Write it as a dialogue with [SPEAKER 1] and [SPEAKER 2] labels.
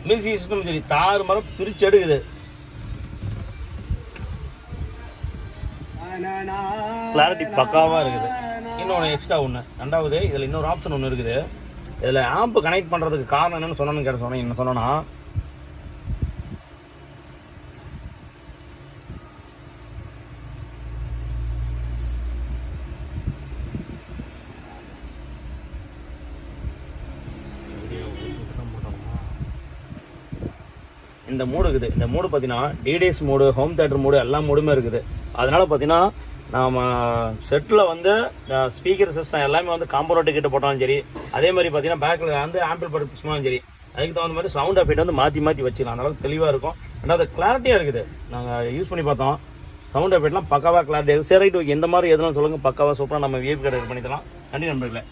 [SPEAKER 1] Music system சரி தாறு மரம் பிரிச்சு எடுக்குது. கிளாரிட்டி பக்காவாக இருக்குது. இன்னொன்று எக்ஸ்ட்ரா ஒன்று, ரெண்டாவது இதில் இன்னொரு ஆப்ஷன் ஒன்று இருக்குது. இதில் ஆம்பு கனெக்ட் பண்ணுறதுக்கு காரணம் என்னென்னு சொன்னேன்னு என்ன சொன்னோன்னா, இந்த மூடு இருக்குது. இந்த மூடு பார்த்தீங்கன்னா டிடிஎஸ் மூடு, ஹோம் தேட்டர் மூடு எல்லா மூடுமே இருக்குது. அதனால் பார்த்தீங்கன்னா நாம் செட்டில் வந்து ஸ்பீக்கர் சிஸ்டம் எல்லாமே வந்து காம்போனேட் கிட்ட போட்டாலும் சரி, அதே மாதிரி பார்த்தீங்கன்னா பேக்கில் வந்து ஆம்பிள் படுத்து சொன்னாலும் சரி, அதுக்கு தகுந்த மாதிரி சவுண்ட் எஃபெக்ட் வந்து மாற்றி வச்சுக்கலாம். அதனால தெளிவாக இருக்கும். ரெண்டாவது கிளாரிட்டியாக இருக்குது. நாங்கள் யூஸ் பண்ணி பார்த்தோம், சவுண்ட் எஃபெக்ட்லாம் பக்காவாக கிளாரிட்டியாக இருக்குது. சரி ரைட், ஓகே. எந்த மாதிரி எதுவும் சொல்லுங்கள், பக்காவாக சூப்பராக நம்ம விஐபி கடை பண்ணி தரலாம். நன்றி நண்பர்களே.